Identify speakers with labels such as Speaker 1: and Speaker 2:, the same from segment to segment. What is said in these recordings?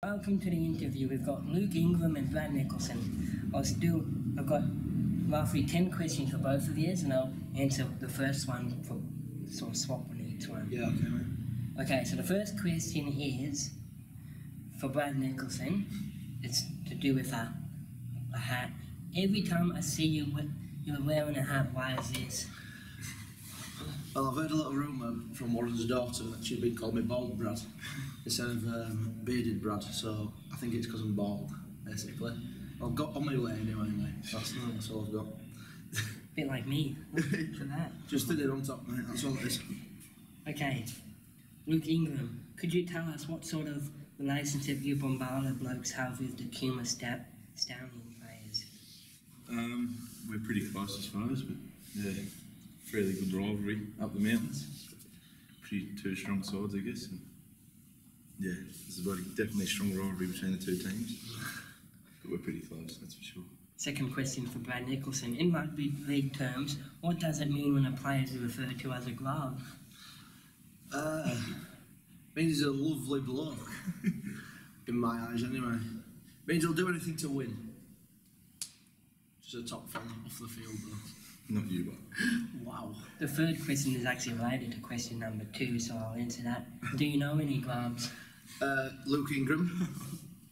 Speaker 1: Welcome to the interview. We've got Luke Ingram and Brad Nicholson. I've got roughly 10 questions for both of you, and I'll answer the first one for sort of swap on each one.
Speaker 2: Yeah, okay, mate.
Speaker 1: Okay, so the first question is for Brad Nicholson. It's to do with a hat. Every time I see you, you're wearing a hat. Why is this?
Speaker 2: Well, I've heard a little rumour from Warren's daughter that she'd been calling me Bald Brad instead of Bearded Brad, so I think it's because I'm bald, basically. I've got on my way anyway, mate. That's all I've got.
Speaker 1: Bit like me. For that.
Speaker 2: Just did it on top, mate, that's all it is.
Speaker 1: Okay, Luke Ingram, could you tell us what sort of relationship you Bombala blokes have with the Kuma Stallion players?
Speaker 3: We're pretty close, I suppose, but yeah, fairly good rivalry up the mountains. Pretty two strong sides, I guess. And yeah, there's definitely a strong rivalry between the two teams. But we're pretty close, that's for sure.
Speaker 1: Second question for Brad Nicholson. In rugby league terms, what does it mean when a player is referred to as a glove?
Speaker 2: Means he's a lovely bloke, in my eyes anyway. Means he'll do anything to win. Just a top fella off the field though.
Speaker 3: Not you, but...
Speaker 2: Wow.
Speaker 1: The third question is actually related to question number 2, so I'll answer that. Do you know any gloves?
Speaker 2: Luke Ingram,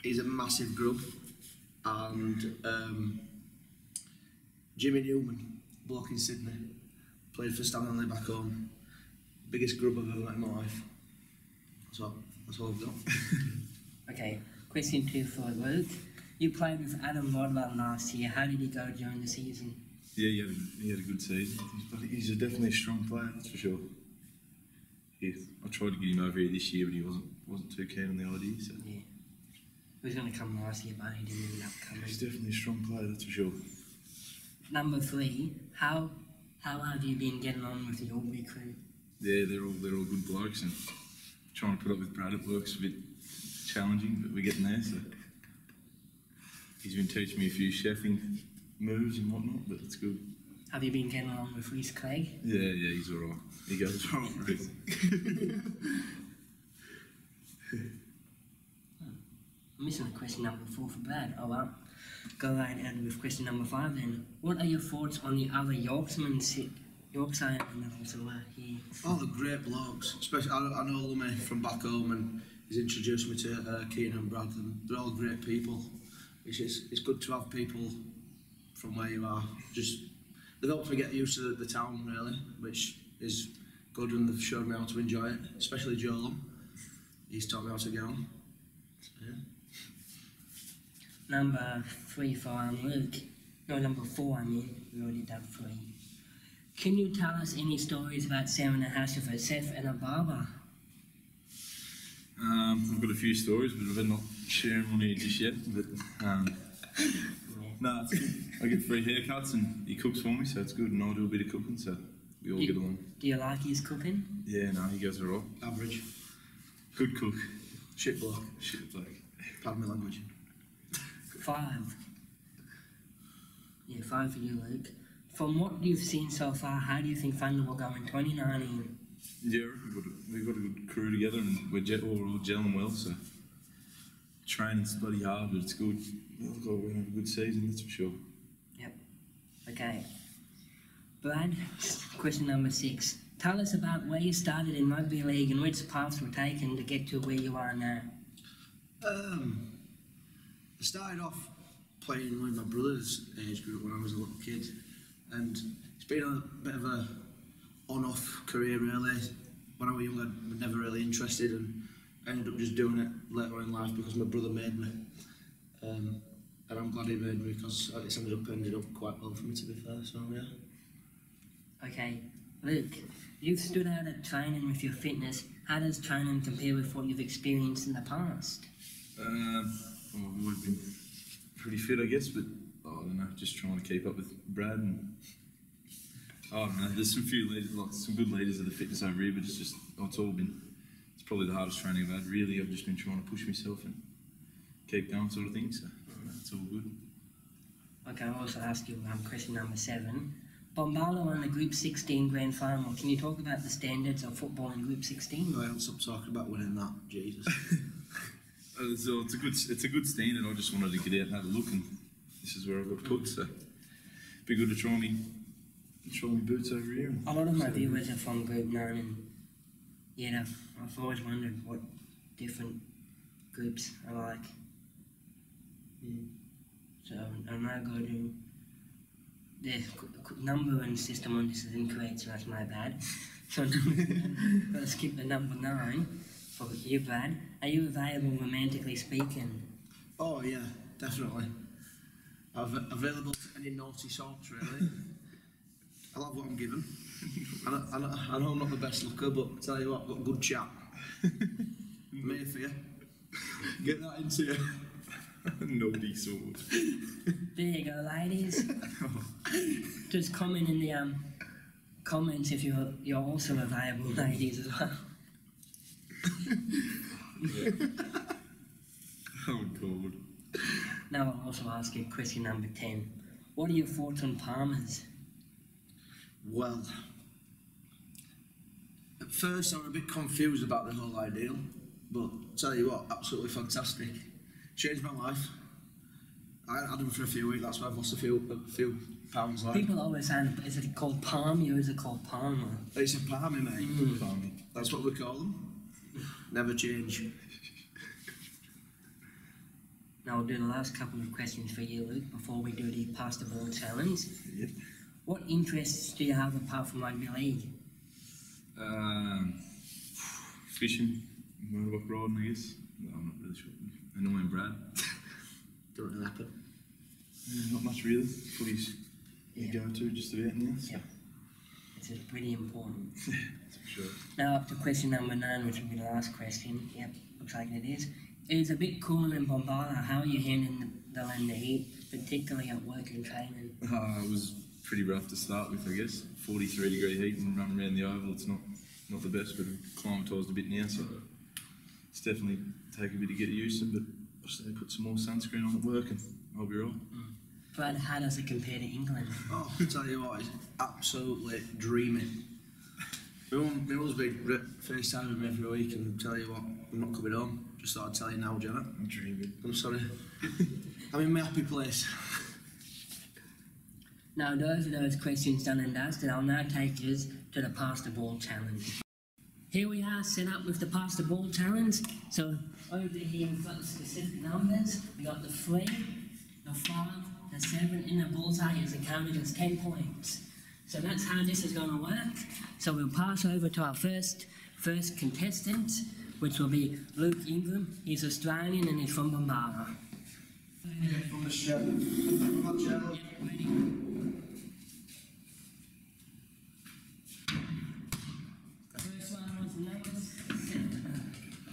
Speaker 2: he's a massive grub, and Jimmy Newman, bloke in Sydney, played for Stanley back home. Biggest grub I've ever met in my life. So that's all I've got.
Speaker 1: Okay, question 2 for Luke. You played with Adam Rodwell last year. How did he go during the season?
Speaker 3: Yeah, he had a good season. He's definitely a strong player, that's for sure. I tried to get him over here this year, but he wasn't too keen on the idea. So.
Speaker 1: Yeah. He was going to come last year, but he didn't end up coming.
Speaker 3: He's definitely a strong player, that's for sure.
Speaker 1: Number 3, how have you been getting on with the Albury crew?
Speaker 3: Yeah, they're all good blokes, and trying to put up with Brad at work's a bit challenging, but we're getting there. So he's been teaching me a few chefing moves and whatnot, but it's good.
Speaker 1: Have you been getting on with Reece Clegg?
Speaker 3: Yeah, he's all right. He goes all right, Reece.
Speaker 1: I'm missing a question number 4 for Brad. Oh well, go right ahead with question number 5 then. What are your thoughts on the other Yorkshire that also are here?
Speaker 2: Oh, they're great blokes. Especially, I know Lummy from back home, and he's introduced me to Keenan and Brad, and they're all great people. It's good to have people from where you are. They don't forget used to the town really, which is good, and they've shown me how to enjoy it. Especially Joel, he's taught me how to get on. So, yeah.
Speaker 1: Number 3 for Luke. No, number 4 I mean. We already done 3. Can you tell us any stories about Sarah and Hashifer, Seth and a barber?
Speaker 3: I've got a few stories, but I better not share them on here just yet. But no, it's good. I get free haircuts and he cooks for me, so it's good. And I do a bit of cooking, so we all get along.
Speaker 1: Do you like his cooking?
Speaker 3: Yeah, no, he goes alright.
Speaker 2: Average.
Speaker 3: Good cook.
Speaker 2: Shit bloke.
Speaker 3: Shit bloke.
Speaker 2: Pardon my language.
Speaker 1: 5. Yeah, 5 for you, Luke. From what you've seen so far, how do you think Thunder will go in 2019?
Speaker 3: Yeah, we've got a good crew together, and we're all gelling well, so training's bloody hard, but it's good. We're going to have a good season, that's for sure.
Speaker 1: Yep. Okay. Brad, question number 6. Tell us about where you started in rugby league and which paths were taken to get to where you are now.
Speaker 2: I started off playing with my brother's age group when I was a little kid, and it's been a bit of a on-off career really. When I was young, I was never really interested, and I ended up just doing it later in life because my brother made me. And I'm glad he made me, because it's ended up quite well for me, to be fair, so yeah.
Speaker 1: Okay, Luke, you've stood out at training with your fitness. How does training compare with what you've experienced in the past?
Speaker 3: Well, I've always been pretty fit, I guess, but I don't know, just trying to keep up with Brad, and I don't know, there's some good leaders of the fitness over here, but it's probably the hardest training I've had really. I've just been trying to push myself and keep going, sort of thing, so it's all good.
Speaker 1: Okay, I'll also ask you question number 7. Bombala won the Group 16 Grand Final. Can you talk about the standards of football in Group 16?
Speaker 2: No, I don't stop talking about winning that, Jesus.
Speaker 3: So it's a good standard. I just wanted to get out and have a look, and this is where I got put. So be good to try me boots over here.
Speaker 1: A lot of my viewers are from Group 9, and yeah, I've always wondered what different groups are like. So I'm now going to. The number and system on this is incorrect, so that's my bad. So I'm going to skip the number 9 for you, Brad. Are you available romantically speaking?
Speaker 2: Oh yeah, definitely. Available to any naughty sorts, really. I love what I'm given. I know I'm not the best looker, but I tell you what, I've got a good chat. I'm here for you. Get that into you.
Speaker 3: Naughty sword.
Speaker 1: There you go, ladies. Just comment in the comments if you're also available, ladies, as well.
Speaker 3: Yeah. Oh God.
Speaker 1: Now I'll also ask you question number 10. What are your thoughts on Palmers?
Speaker 2: Well, at first I was a bit confused about the whole ideal, but tell you what, absolutely fantastic. Changed my life. I had them for a few weeks, that's why I've lost a few pounds. Like.
Speaker 1: People always say, is it called Palmy or is it called Palmer?
Speaker 2: It's a palmy, mate. Palmy. That's what we call them. Never change.
Speaker 1: Now we'll do the last couple of questions for you, Luke, before we do the Pass the Ball challenge.
Speaker 3: Yep.
Speaker 1: What interests do you have apart from rugby league?
Speaker 3: Fishing, motorbike riding, I guess. No, I'm not really sure. Annoying Brad.
Speaker 2: Don't really happen.
Speaker 3: Not much really. Footy's you go to just about now. So.
Speaker 1: Yeah. It's pretty important.
Speaker 3: That's for sure.
Speaker 1: Now up to question number 9, which will be the last question. Yep, looks like it is. It is a bit cooler in Bombala. How are you handling the heat, particularly at work and training?
Speaker 3: It was pretty rough to start with, I guess. 43-degree heat and running around the oval. It's not the best, but I've acclimatised a bit now, so it's definitely take a bit to get used to. But I'll just put some more sunscreen on at work, and I'll be right.
Speaker 1: Brad, how does it compare to England?
Speaker 2: Oh, I'll tell you what, it's absolutely dreamy. My mum's been FaceTiming me every week, and I'll tell you what, I'm not coming home. Just thought I'd tell you now, Jenna.
Speaker 3: I'm dreaming.
Speaker 2: I'm sorry. I'm in my happy place.
Speaker 1: Now those are those questions done and dusted. I'll now take us to the Pass the Ball challenge. Here we are set up with the Pass the Ball challenge. So over here we've got the specific numbers. We got the 3, the 5, the 7 in the bullseye is counted as 10 points. So that's how this is going to work. So we'll pass over to our first contestant, which will be Luke Ingram. He's Australian and he's from Bombala.
Speaker 2: From the show. From that show.
Speaker 1: Yeah, ready? First one was numbers 7.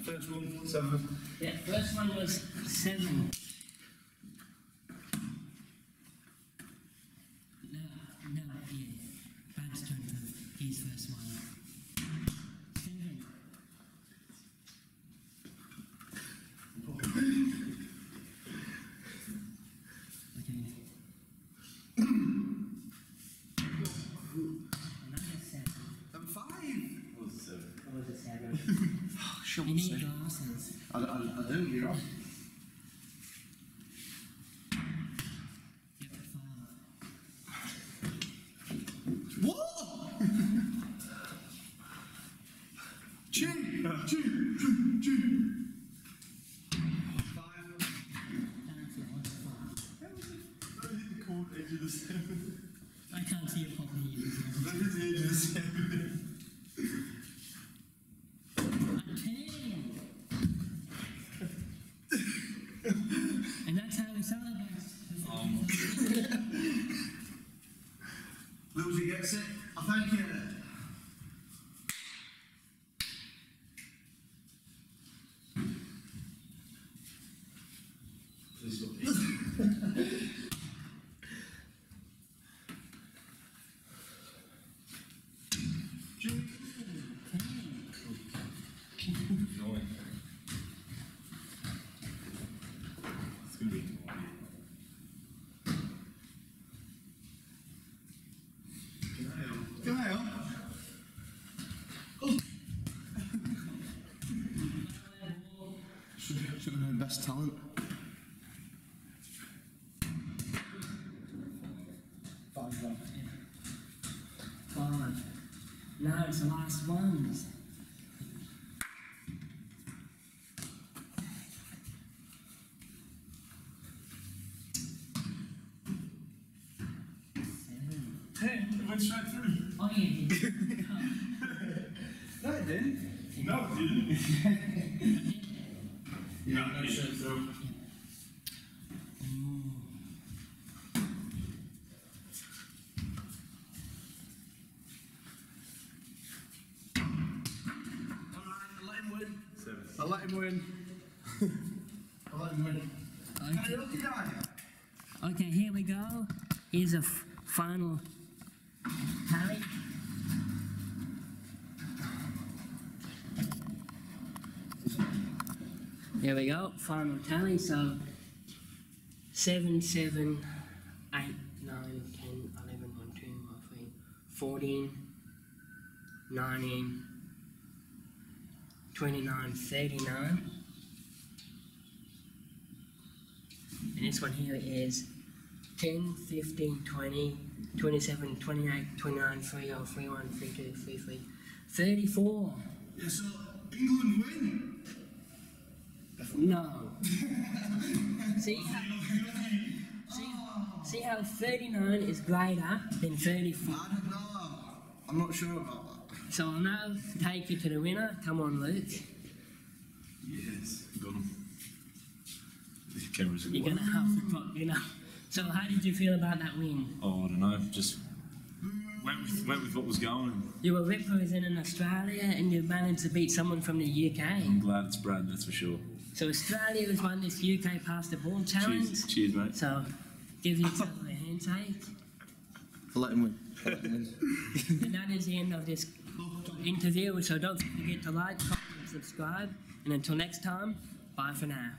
Speaker 3: First one, 7.
Speaker 1: Yeah, first one was 7. No, yeah. Brad's turn for his first one. 7. Another 7.
Speaker 2: I'm 5.
Speaker 3: What was 7?
Speaker 1: What was a 7? You need glasses.
Speaker 2: I do, you're right.
Speaker 1: Yep, 5.
Speaker 2: What? Chin. 5.
Speaker 1: That's it, what's 5?
Speaker 3: That hit the cold edge of the 7.
Speaker 1: I can't see it properly.
Speaker 3: That hit the edge of the 7.
Speaker 1: A 10. And that's how we celebrate.
Speaker 2: Lucy gets it. I thank you.
Speaker 3: Please stop. Annoying. It's going to be annoying.
Speaker 2: Can I help? Best talent.
Speaker 1: 5. Now it's the last ones.
Speaker 3: 10. It went straight through.
Speaker 1: Oh yeah, it did.
Speaker 2: No, it didn't.
Speaker 3: No, it didn't.
Speaker 2: Yeah, no, straight through. I'll let him win. I'll let him win.
Speaker 1: Okay, here we go. Here's a final tally. There we go, final tally. So 7, 7, 8, 9, 10, 11, 1, 2, 3, 14, 19, 29, 39. And this one here is 10, 15, 20, 27, 28, 29, 30, 31, 32, 33, 34.
Speaker 2: Yeah, so England win.
Speaker 1: No. see how 39 is greater than 34?
Speaker 2: I don't know. I'm not sure about that.
Speaker 1: So I'll now take you to the winner. Come on, Luke.
Speaker 3: Yes, got him. The cameras are
Speaker 1: You're going to have to put, So how did you feel about that win?
Speaker 3: Oh, I don't know. Just went with what was going.
Speaker 1: You were representing Australia and you managed to beat someone from the UK.
Speaker 3: I'm glad it's Brad, that's for sure.
Speaker 1: So Australia has won this UK Pass the Ball challenge.
Speaker 3: Cheers, mate.
Speaker 1: So give each other a handshake.
Speaker 2: I'll let him win.
Speaker 1: And that is the end of this interview. So don't forget to like, comment and subscribe. And until next time, bye for now.